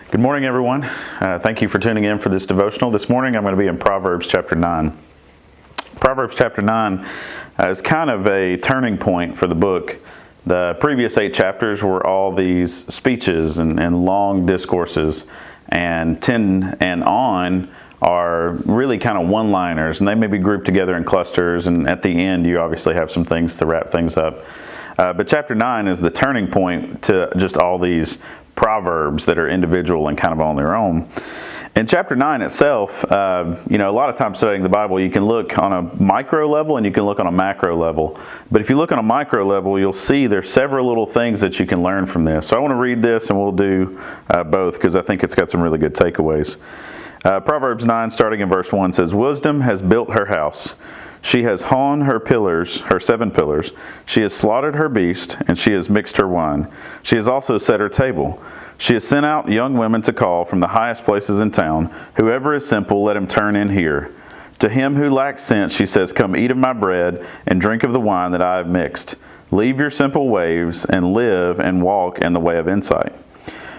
Good morning, everyone. Thank you for tuning in for this devotional. This morning I'm going to be in Proverbs chapter 9. Proverbs chapter 9 is kind of a turning point for the book. The previous 8 chapters were all these speeches and long discourses, and 10 and on are really kind of one-liners, and they may be grouped together in clusters, and at the end you obviously have some things to wrap things up. But chapter 9 is the turning point to just all these proverbs that are individual and kind of on their own. In chapter 9 itself, a lot of times studying the Bible, you can look on a micro level and you can look on a macro level. But if you look on a micro level, you'll see there's several little things that you can learn from this. So I want to read this, and we'll do both because I think it's got some really good takeaways. Proverbs 9, starting in verse 1, says, "Wisdom has built her house. She has hewn her pillars, her 7 pillars. She has slaughtered her beast, and she has mixed her wine. She has also set her table. She has sent out young women to call from the highest places in town. Whoever is simple, let him turn in here. To him who lacks sense, she says, come eat of my bread and drink of the wine that I have mixed. Leave your simple ways and live and walk in the way of insight.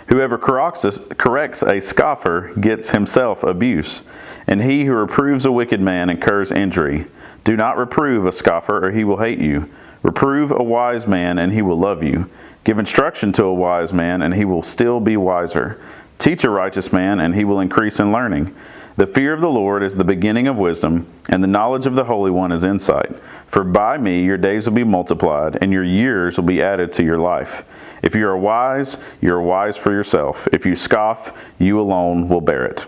Whoever corrects a scoffer gets himself abuse, and he who reproves a wicked man incurs injury. Do not reprove a scoffer, or he will hate you. Reprove a wise man, and he will love you. Give instruction to a wise man, and he will still be wiser. Teach a righteous man, and he will increase in learning. The fear of the Lord is the beginning of wisdom, and the knowledge of the Holy One is insight. For by me your days will be multiplied, and your years will be added to your life. If you are wise for yourself. If you scoff, you alone will bear it.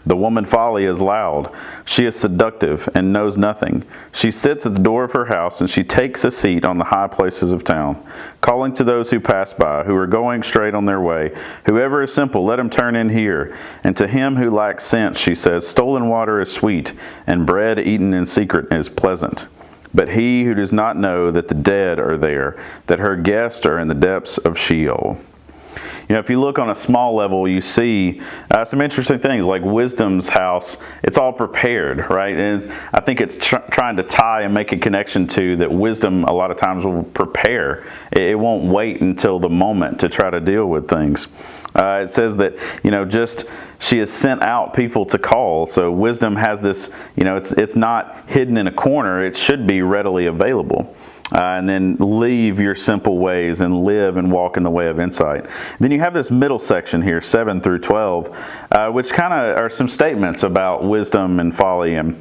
The woman folly is loud. She is seductive and knows nothing. She sits at the door of her house, and she takes a seat on the high places of town, calling to those who pass by, who are going straight on their way. Whoever is simple, let him turn in here. And to him who lacks sense, she says, stolen water is sweet, and bread eaten in secret is pleasant. But he who does not know that the dead are there, that her guests are in the depths of Sheol." If you look on a small level, you see some interesting things like wisdom's house. It's all prepared, right? And I think it's trying to tie and make a connection to that wisdom a lot of times will prepare. It won't wait until the moment to try to deal with things. It says that, she has sent out people to call. So wisdom has this, it's not hidden in a corner. It should be readily available. And then leave your simple ways and live and walk in the way of insight. Then you have this middle section here, 7 through 12, which kind of are some statements about wisdom and folly. And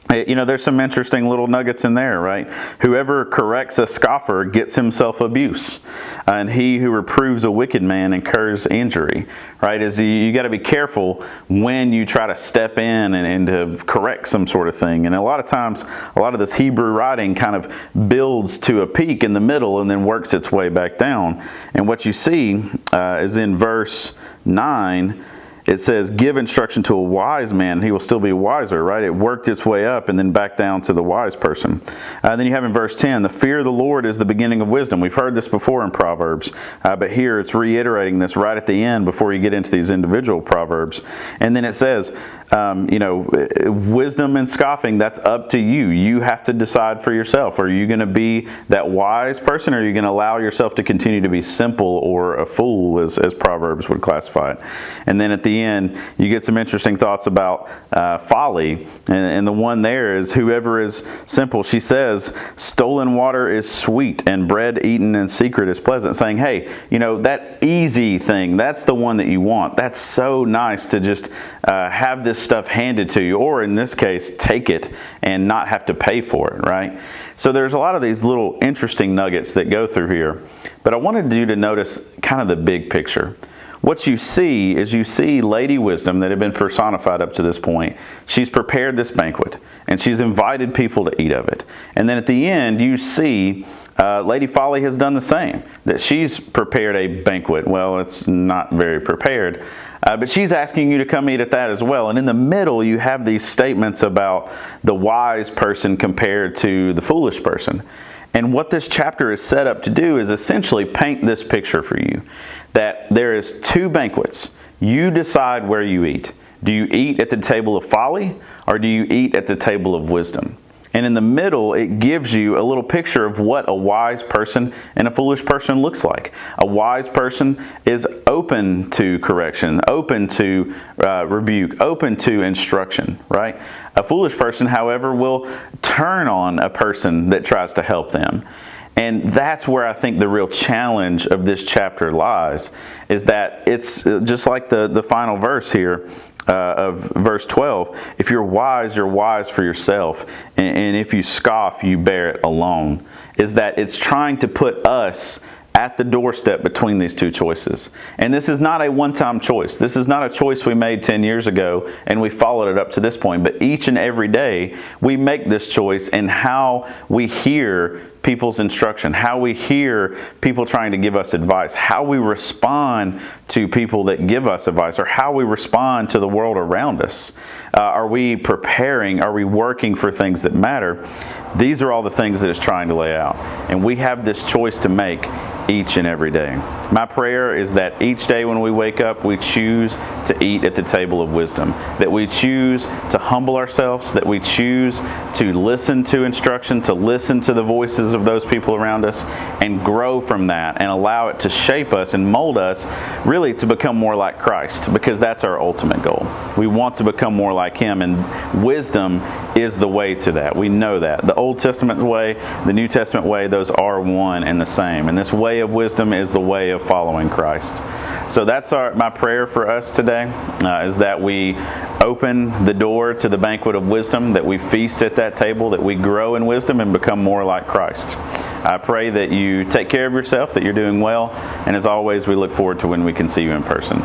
there's some interesting little nuggets in there, right? Whoever corrects a scoffer gets himself abuse, and he who reproves a wicked man incurs injury, right? You got to be careful when you try to step in and to correct some sort of thing. And a lot of times, a lot of this Hebrew writing kind of builds to a peak in the middle and then works its way back down. And what you see is in verse 9, it says, give instruction to a wise man, he will still be wiser, right? It worked its way up and then back down to the wise person. Then you have in verse 10, the fear of the Lord is the beginning of wisdom. We've heard this before in Proverbs, but here it's reiterating this right at the end before you get into these individual Proverbs. And then it says, wisdom and scoffing, that's up to you. You have to decide for yourself. Are you going to be that wise person, or are you going to allow yourself to continue to be simple or a fool, as Proverbs would classify it? And then at the end, you get some interesting thoughts about folly. And the one there is, whoever is simple, she says, stolen water is sweet, and bread eaten in secret is pleasant. Saying, hey, that easy thing, that's the one that you want. That's so nice to just have this stuff handed to you, or in this case, take it and not have to pay for it, right? So there's a lot of these little interesting nuggets that go through here. But I wanted you to notice kind of the big picture. What you see is Lady Wisdom that had been personified up to this point. She's prepared this banquet, and she's invited people to eat of it. And then at the end, you see Lady Folly has done the same, that she's prepared a banquet. Well, it's not very prepared, but she's asking you to come eat at that as well. And in the middle, you have these statements about the wise person compared to the foolish person. And what this chapter is set up to do is essentially paint this picture for you, that there is 2 banquets. You decide where you eat. Do you eat at the table of folly, or do you eat at the table of wisdom? And in the middle, it gives you a little picture of what a wise person and a foolish person looks like. A wise person is open to correction, open to rebuke, open to instruction, right? A foolish person, however, will turn on a person that tries to help them. And that's where I think the real challenge of this chapter lies, is that it's just like the final verse here of verse 12. If you're wise for yourself. And if you scoff, you bear it alone. Is that it's trying to put us at the doorstep between these two choices. And this is not a one-time choice. This is not a choice we made 10 years ago and we followed it up to this point. But each and every day we make this choice in how we hear people's instruction, how we hear people trying to give us advice, how we respond to people that give us advice, or how we respond to the world around us. Are we preparing? Are we working for things that matter? These are all the things that it's trying to lay out. And we have this choice to make each and every day. My prayer is that each day when we wake up, we choose to eat at the table of wisdom, that we choose to humble ourselves, that we choose to listen to instruction, to listen to the voices of those people around us, and grow from that and allow it to shape us and mold us really to become more like Christ, because that's our ultimate goal. We want to become more like Him, and wisdom is the way to that. We know that. The Old Testament way, the New Testament way, those are one and the same. And this way of wisdom is the way of following Christ. So that's my prayer for us today, is that we open the door to the banquet of wisdom, that we feast at that table, that we grow in wisdom and become more like Christ. I pray that you take care of yourself, that you're doing well, and as always, we look forward to when we can see you in person.